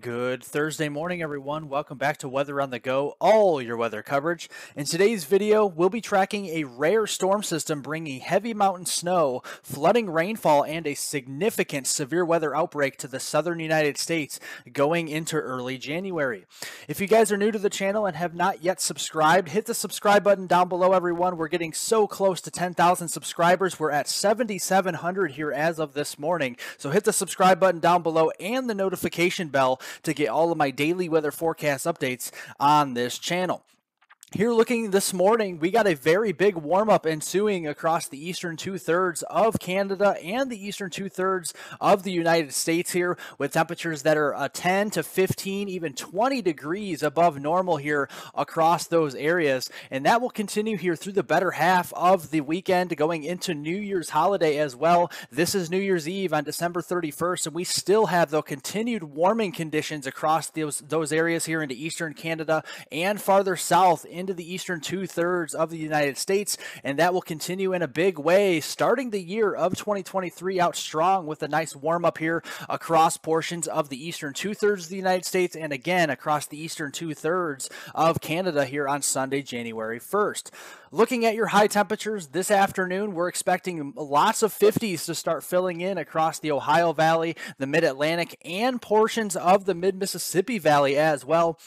Good Thursday morning, everyone. Welcome back to Weather on the Go, all your weather coverage. In today's video, we'll be tracking a rare storm system bringing heavy mountain snow, flooding rainfall, and a significant severe weather outbreak to the southern United States going into early January. If you guys are new to the channel and have not yet subscribed, hit the subscribe button down below, everyone. We're getting so close to 10,000 subscribers. We're at 7,700 here as of this morning. So hit the subscribe button down below and the notification bell to get all of my daily weather forecast updates on this channel. Here looking this morning, we got a very big warm-up ensuing across the eastern two-thirds of Canada and the eastern two-thirds of the United States here, with temperatures that are 10 to 15, even 20 degrees above normal here across those areas. And that will continue here through the better half of the weekend going into New Year's holiday as well. This is New Year's Eve on December 31st, and we still have the continued warming conditions across those areas here into eastern Canada and farther south into the eastern two-thirds of the United States, and that will continue in a big way, starting the year of 2023 out strong with a nice warm-up here across portions of the eastern two-thirds of the United States and again across the eastern two-thirds of Canada here on Sunday, January 1st. Looking at your high temperatures this afternoon, we're expecting lots of 50s to start filling in across the Ohio Valley, the Mid-Atlantic, and portions of the Mid-Mississippi Valley as well.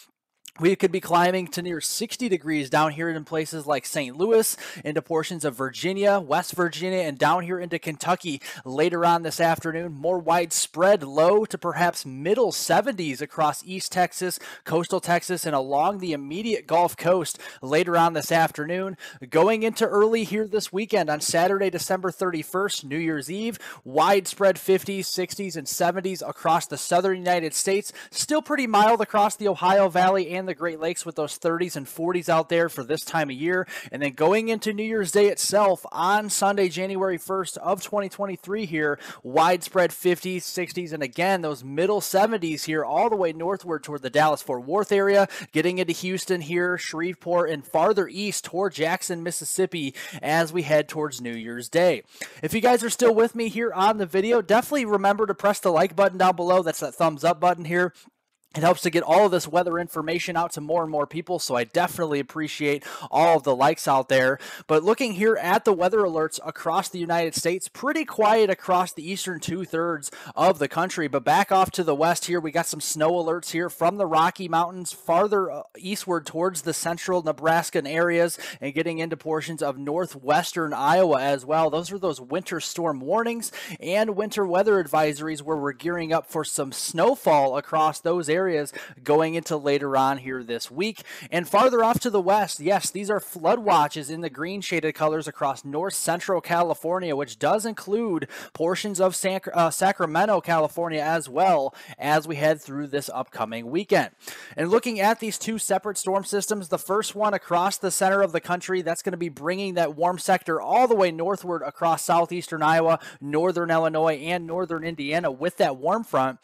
We could be climbing to near 60 degrees down here in places like St. Louis, into portions of Virginia, West Virginia, and down here into Kentucky later on this afternoon. More widespread low to perhaps middle 70s across East Texas, coastal Texas, and along the immediate Gulf Coast later on this afternoon. Going into early here this weekend on Saturday, December 31st, New Year's Eve, widespread 50s, 60s, and 70s across the southern United States. Still pretty mild across the Ohio Valley and the Great Lakes with those 30s and 40s out there for this time of year. And then going into New Year's Day itself on Sunday, January 1st of 2023 here, widespread 50s, 60s, and again, those middle 70s here all the way northward toward the Dallas-Fort Worth area, getting into Houston here, Shreveport, and farther east toward Jackson, Mississippi as we head towards New Year's Day. If you guys are still with me here on the video, definitely remember to press the like button down below. That's that thumbs up button here. It helps to get all of this weather information out to more and more people, so I definitely appreciate all of the likes out there. But looking here at the weather alerts across the United States, pretty quiet across the eastern two-thirds of the country. But back off to the west here, we got some snow alerts here from the Rocky Mountains farther eastward towards the central Nebraskan areas and getting into portions of northwestern Iowa as well. Those are those winter storm warnings and winter weather advisories where we're gearing up for some snowfall across those areas going into later on here this week. And farther off to the west, yes, these are flood watches in the green shaded colors across north central California, which does include portions of Sacramento, California as well as we head through this upcoming weekend. And looking at these two separate storm systems, the first one across the center of the country, that's going to be bringing that warm sector all the way northward across southeastern Iowa, northern Illinois, and northern Indiana with that warm front.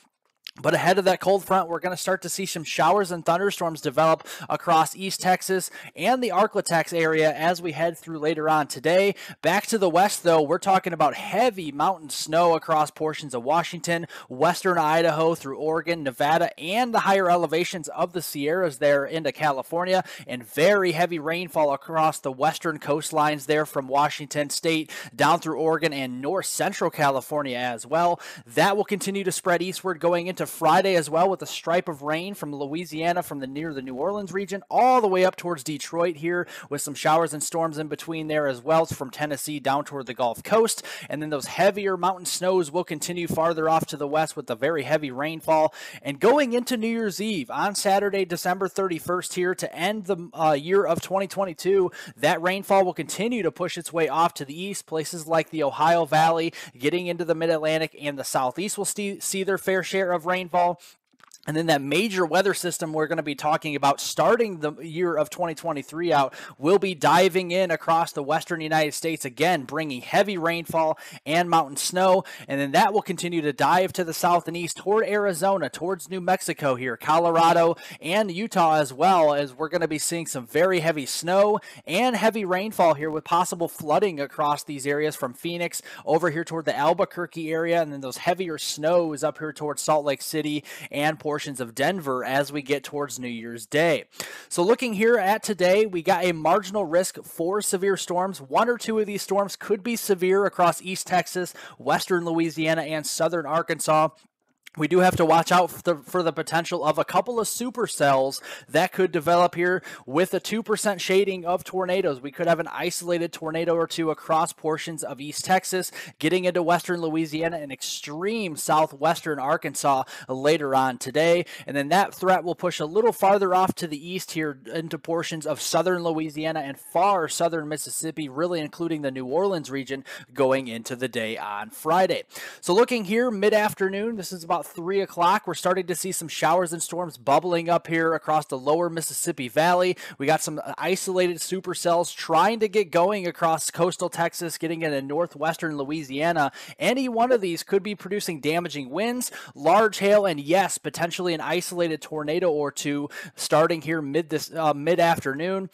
But ahead of that cold front, we're going to start to see some showers and thunderstorms develop across East Texas and the Arklatex area as we head through later on today. Back to the west, though, we're talking about heavy mountain snow across portions of Washington, western Idaho through Oregon, Nevada, and the higher elevations of the Sierras there into California, and very heavy rainfall across the western coastlines there from Washington State down through Oregon and north central California as well. That will continue to spread eastward going into Friday as well, with a stripe of rain from Louisiana from near the New Orleans region all the way up towards Detroit here, with some showers and storms in between there as well from Tennessee down toward the Gulf Coast. And then those heavier mountain snows will continue farther off to the west with the very heavy rainfall. And going into New Year's Eve on Saturday, December 31st here to end the year of 2022, that rainfall will continue to push its way off to the east. Places like the Ohio Valley, getting into the Mid-Atlantic and the Southeast will see their fair share of rainfall. And then that major weather system we're going to be talking about starting the year of 2023 out will be diving in across the western United States, again, bringing heavy rainfall and mountain snow. And then that will continue to dive to the south and east toward Arizona, towards New Mexico here, Colorado, and Utah as well, as we're going to be seeing some very heavy snow and heavy rainfall here with possible flooding across these areas from Phoenix over here toward the Albuquerque area, and then those heavier snows up here towards Salt Lake City and Portland portions of Denver as we get towards New Year's Day. So looking here at today, we got a marginal risk for severe storms. One or two of these storms could be severe across East Texas, western Louisiana, and southern Arkansas. We do have to watch out for the potential of a couple of supercells that could develop here with a 2% shading of tornadoes. We could have an isolated tornado or two across portions of East Texas, getting into western Louisiana and extreme southwestern Arkansas later on today. And then that threat will push a little farther off to the east here into portions of southern Louisiana and far southern Mississippi, really including the New Orleans region going into the day on Friday. So looking here mid-afternoon, this is about 3 o'clock, we're starting to see some showers and storms bubbling up here across the lower Mississippi Valley. We got some isolated supercells trying to get going across coastal Texas, getting into northwestern Louisiana. Any one of these could be producing damaging winds, large hail, and yes, potentially an isolated tornado or two starting here mid-afternoon.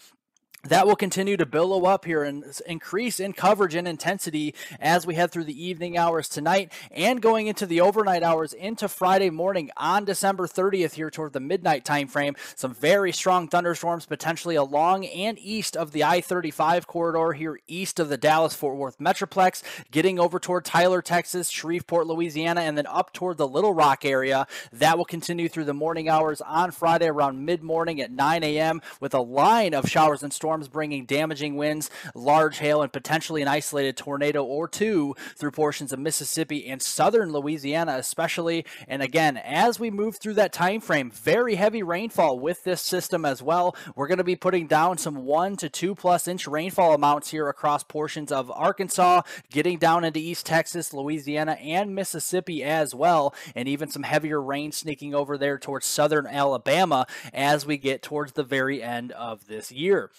That will continue to billow up here and increase in coverage and intensity as we head through the evening hours tonight and going into the overnight hours into Friday morning on December 30th here toward the midnight time frame. Some very strong thunderstorms potentially along and east of the I-35 corridor here east of the Dallas-Fort Worth Metroplex, getting over toward Tyler, Texas, Shreveport, Louisiana, and then up toward the Little Rock area. That will continue through the morning hours on Friday around mid-morning at 9 a.m. with a line of showers and storms bringing damaging winds, large hail, and potentially an isolated tornado or two through portions of Mississippi and southern Louisiana especially. And again, as we move through that time frame, very heavy rainfall with this system as well. We're going to be putting down some 1 to 2+ inch rainfall amounts here across portions of Arkansas, getting down into East Texas, Louisiana, and Mississippi as well, and even some heavier rain sneaking over there towards southern Alabama as we get towards the very end of this year.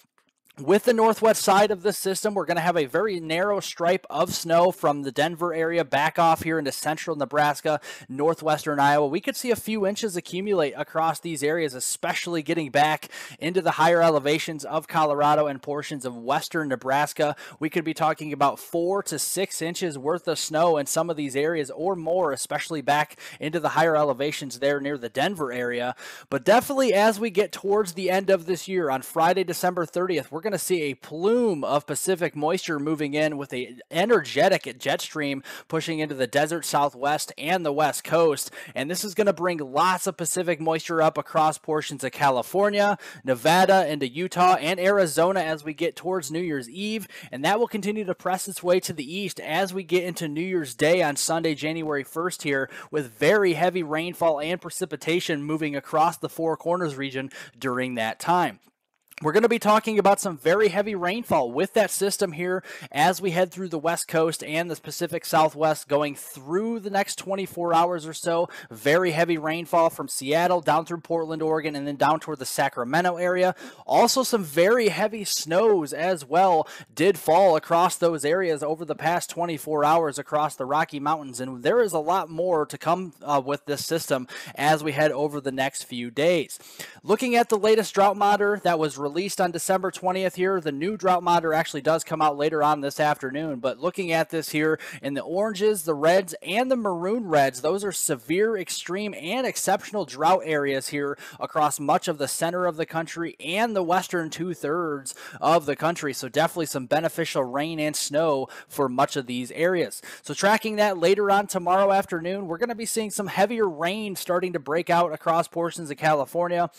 With the northwest side of this system, we're going to have a very narrow stripe of snow from the Denver area back off here into central Nebraska, northwestern Iowa. We could see a few inches accumulate across these areas, especially getting back into the higher elevations of Colorado and portions of western Nebraska. We could be talking about 4 to 6 inches worth of snow in some of these areas or more, especially back into the higher elevations there near the Denver area. But definitely as we get towards the end of this year on Friday, December 30th, we're going to see a plume of Pacific moisture moving in with an energetic jet stream pushing into the desert southwest and the west coast. And this is going to bring lots of Pacific moisture up across portions of California, Nevada, into Utah, and Arizona as we get towards New Year's Eve. And that will continue to press its way to the east as we get into New Year's Day on Sunday, January 1st here, with very heavy rainfall and precipitation moving across the Four Corners region during that time. We're going to be talking about some very heavy rainfall with that system here as we head through the west coast and the Pacific Southwest going through the next 24 hours or so. Very heavy rainfall from Seattle down through Portland, Oregon, and then down toward the Sacramento area. Also some very heavy snows as well did fall across those areas over the past 24 hours across the Rocky Mountains, and there is a lot more to come with this system as we head over the next few days. Looking at the latest drought monitor that was released on December 20th here. The new drought monitor actually does come out later on this afternoon, but looking at this here in the oranges, the reds, and the maroon reds, those are severe, extreme, and exceptional drought areas here across much of the center of the country and the western 2/3 of the country. So definitely some beneficial rain and snow for much of these areas. So tracking that later on tomorrow afternoon, we're going to be seeing some heavier rain starting to break out across portions of California.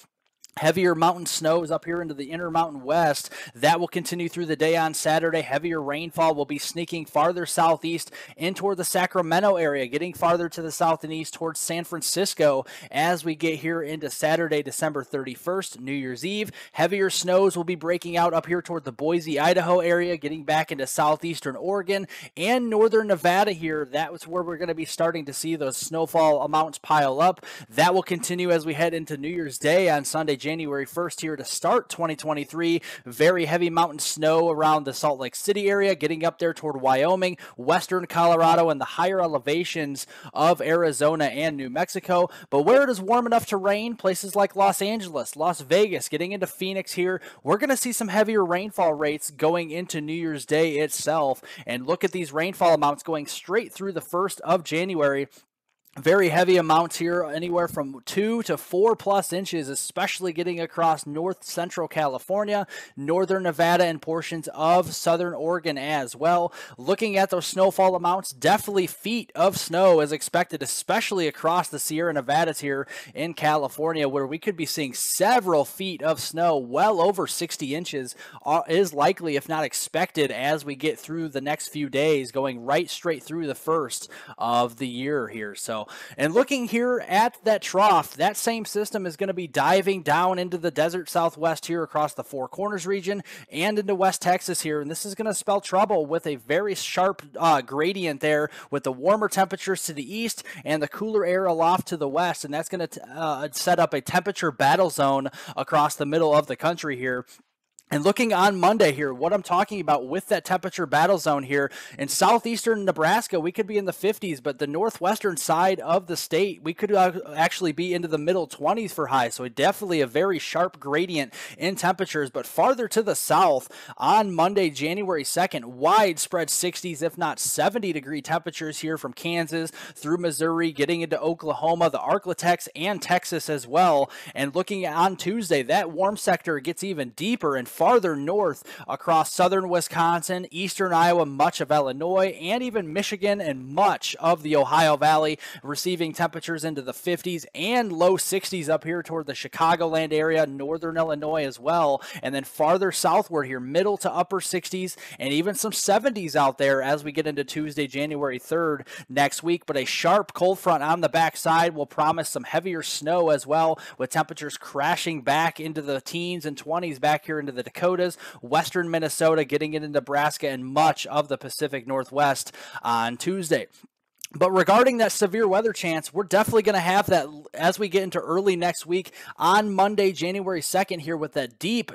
Heavier mountain snows up here into the Intermountain West. That will continue through the day on Saturday. Heavier rainfall will be sneaking farther southeast in toward the Sacramento area, getting farther to the south and east towards San Francisco as we get here into Saturday, December 31st, New Year's Eve. Heavier snows will be breaking out up here toward the Boise, Idaho area, getting back into southeastern Oregon and northern Nevada here. That was where we're going to be starting to see those snowfall amounts pile up. That will continue as we head into New Year's Day on Sunday, January 1st here to start 2023. Very heavy mountain snow around the Salt Lake City area, getting up there toward Wyoming, western Colorado, and the higher elevations of Arizona and New Mexico. But where it is warm enough to rain, places like Los Angeles, Las Vegas, getting into Phoenix here, we're going to see some heavier rainfall rates going into New Year's Day itself. And look at these rainfall amounts going straight through the 1st of January. Very heavy amounts here, anywhere from 2 to 4+ inches, especially getting across north central California, northern Nevada, and portions of southern Oregon as well. Looking at those snowfall amounts, definitely feet of snow is expected, especially across the Sierra Nevadas here in California, where we could be seeing several feet of snow. Well over 60 inches is likely, if not expected, as we get through the next few days, going right straight through the first of the year here. So, and looking here at that trough, that same system is going to be diving down into the desert southwest here across the Four Corners region and into West Texas here. And this is going to spell trouble with a very sharp gradient there, with the warmer temperatures to the east and the cooler air aloft to the west. And that's going to set up a temperature battle zone across the middle of the country here. And looking on Monday here, what I'm talking about with that temperature battle zone here, in southeastern Nebraska, we could be in the 50s, but the northwestern side of the state, we could actually be into the middle 20s for highs. So definitely a very sharp gradient in temperatures. But farther to the south, on Monday, January 2nd, widespread 60s, if not 70-degree temperatures here from Kansas through Missouri, getting into Oklahoma, the Arklatex, and Texas as well. And looking on Tuesday, that warm sector gets even deeper and farther north across southern Wisconsin, eastern Iowa, much of Illinois, and even Michigan and much of the Ohio Valley, receiving temperatures into the 50s and low 60s up here toward the Chicagoland area, northern Illinois as well. And then farther southward here, middle to upper 60s and even some 70s out there as we get into Tuesday, January 3rd next week. But a sharp cold front on the backside will promise some heavier snow as well, with temperatures crashing back into the teens and 20s back here into the Dakotas, western Minnesota, getting into Nebraska and much of the Pacific Northwest on Tuesday. But regarding that severe weather chance, we're definitely going to have that as we get into early next week on Monday, January 2nd here, with that deep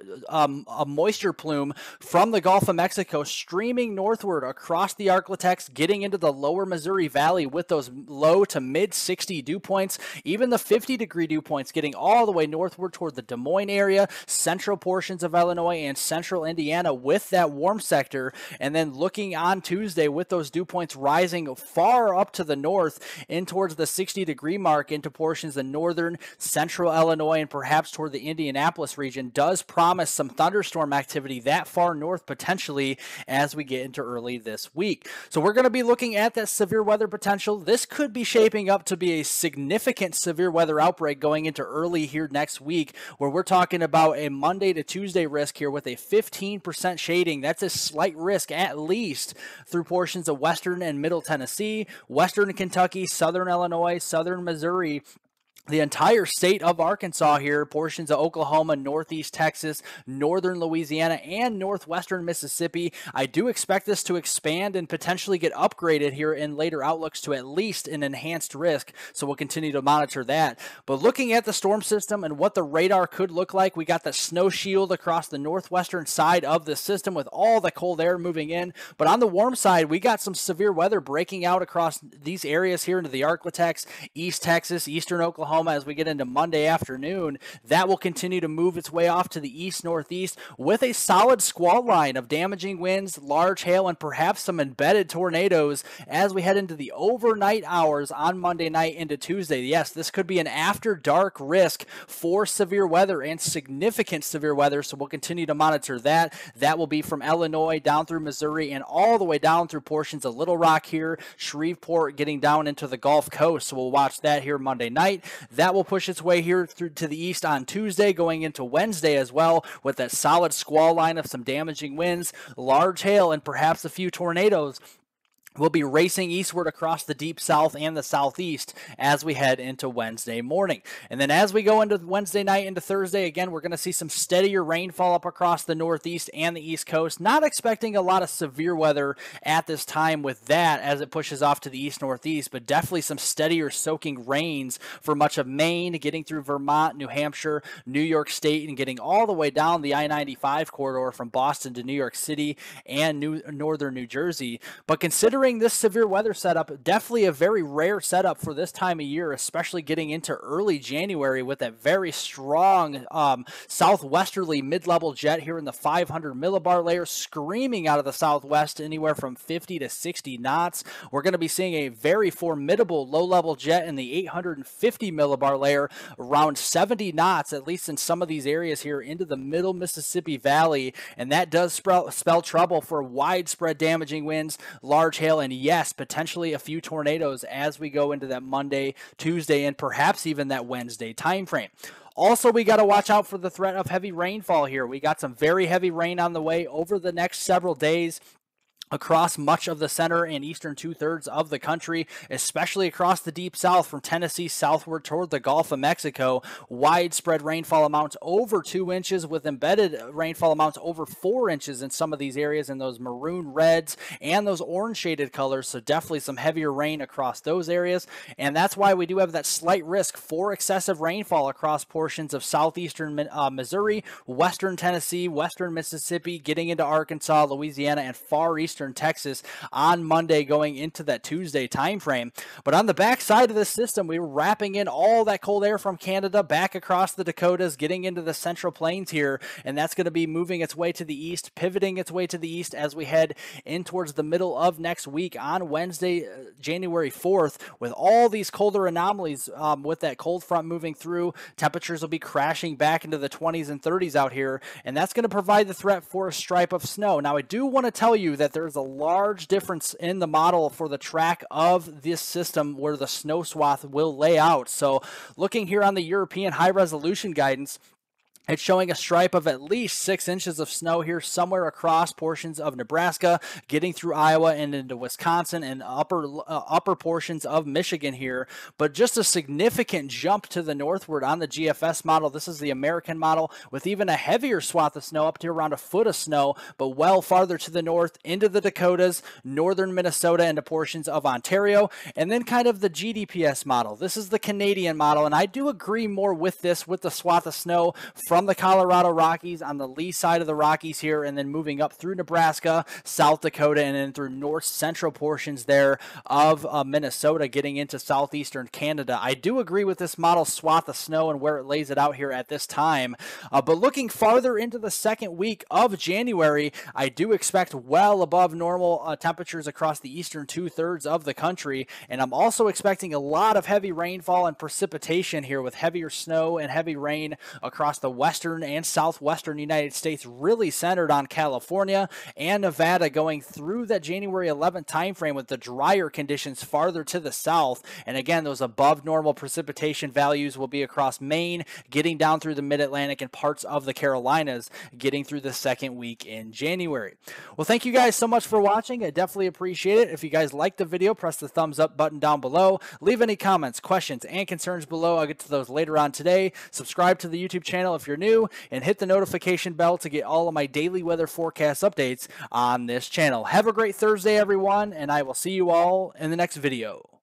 moisture plume from the Gulf of Mexico streaming northward across the Arklatex, getting into the lower Missouri Valley with those low to mid 60 dew points, even the 50-degree dew points getting all the way northward toward the Des Moines area, central portions of Illinois, and central Indiana with that warm sector. And then looking on Tuesday with those dew points rising far up to the north in towards the 60-degree mark into portions of northern, central Illinois, and perhaps toward the Indianapolis region, does promise some thunderstorm activity that far north potentially as we get into early this week. So we're going to be looking at that severe weather potential. This could be shaping up to be a significant severe weather outbreak going into early here next week, where we're talking about a Monday to Tuesday risk here with a 15% shading. That's a slight risk at least through portions of western and middle Tennessee, western Kentucky, southern Illinois, southern Missouri, the entire state of Arkansas here, portions of Oklahoma, northeast Texas, northern Louisiana, and northwestern Mississippi. I do expect this to expand and potentially get upgraded here in later outlooks to at least an enhanced risk, so we'll continue to monitor that. But looking at the storm system and what the radar could look like, we got the snow shield across the northwestern side of the system with all the cold air moving in. But on the warm side, we got some severe weather breaking out across these areas here into the Arklatex, East Texas, eastern Oklahoma, as we get into Monday afternoon. That will continue to move its way off to the east-northeast with a solid squall line of damaging winds, large hail, and perhaps some embedded tornadoes as we head into the overnight hours on Monday night into Tuesday. Yes, this could be an after-dark risk for severe weather and significant severe weather, so we'll continue to monitor that. That will be from Illinois down through Missouri and all the way down through portions of Little Rock here, Shreveport, getting down into the Gulf Coast, so we'll watch that here Monday night. That will push its way here through to the east on Tuesday, going into Wednesday as well, with that solid squall line of some damaging winds, large hail, and perhaps a few tornadoes. We'll be racing eastward across the deep south and the southeast as we head into Wednesday morning. And then as we go into Wednesday night into Thursday, again, we're going to see some steadier rainfall up across the northeast and the east coast. Not expecting a lot of severe weather at this time with that as it pushes off to the east-northeast, but definitely some steadier soaking rains for much of Maine, getting through Vermont, New Hampshire, New York State, and getting all the way down the I-95 corridor from Boston to New York City and northern New Jersey. But considering considering this severe weather setup, definitely a very rare setup for this time of year, especially getting into early January with that very strong southwesterly mid-level jet here in the 500 millibar layer, screaming out of the southwest anywhere from 50 to 60 knots. We're going to be seeing a very formidable low-level jet in the 850 millibar layer, around 70 knots, at least in some of these areas here into the middle Mississippi Valley, and that does spell trouble for widespread damaging winds, large hail, and yes, potentially a few tornadoes as we go into that Monday, Tuesday, and perhaps even that Wednesday time frame. Also, we got to watch out for the threat of heavy rainfall here. We got some very heavy rain on the way over the next several days across much of the center and eastern two-thirds of the country, especially across the deep south from Tennessee southward toward the Gulf of Mexico. Widespread rainfall amounts over 2 inches with embedded rainfall amounts over 4 inches in some of these areas in those maroon reds and those orange shaded colors. So definitely some heavier rain across those areas. And that's why we do have that slight risk for excessive rainfall across portions of southeastern Missouri, western Tennessee, western Mississippi, getting into Arkansas, Louisiana, and far eastern Texas on Monday going into that Tuesday time frame. But on the back side of this system, we were wrapping in all that cold air from Canada back across the Dakotas, getting into the central plains here, and that's going to be moving its way to the east, pivoting its way to the east as we head in towards the middle of next week on Wednesday, January 4th, with all these colder anomalies with that cold front moving through. Temperatures will be crashing back into the 20s and 30s out here, and that's going to provide the threat for a stripe of snow. Now, I do want to tell you that there's a large difference in the model for the track of this system where the snow swath will lay out. So looking here on the European high resolution guidance, it's showing a stripe of at least 6 inches of snow here somewhere across portions of Nebraska, getting through Iowa and into Wisconsin and upper portions of Michigan here. But just a significant jump to the northward on the GFS model. This is the American model with even a heavier swath of snow up to around a foot of snow, but well farther to the north into the Dakotas, northern Minnesota, and to portions of Ontario. And then kind of the GDPS model. This is the Canadian model, and I do agree more with this, with the swath of snow from the Colorado Rockies on the lee side of the Rockies here, and then moving up through Nebraska, South Dakota, and then through north central portions there of Minnesota, getting into southeastern Canada. I do agree with this model swath of snow and where it lays it out here at this time. But looking farther into the second week of January, I do expect well above normal temperatures across the eastern two-thirds of the country, and I'm also expecting a lot of heavy rainfall and precipitation here with heavier snow and heavy rain across the western and southwestern United States, really centered on California and Nevada, going through that January 11th timeframe with the drier conditions farther to the south. And again, those above normal precipitation values will be across Maine, getting down through the mid-Atlantic and parts of the Carolinas, getting through the second week in January. Well, thank you guys so much for watching. I definitely appreciate it. If you guys liked the video, press the thumbs up button down below. Leave any comments, questions, and concerns below. I'll get to those later on today. Subscribe to the YouTube channel if you're new, and hit the notification bell to get all of my daily weather forecast updates on this channel. Have a great Thursday, everyone, and I will see you all in the next video.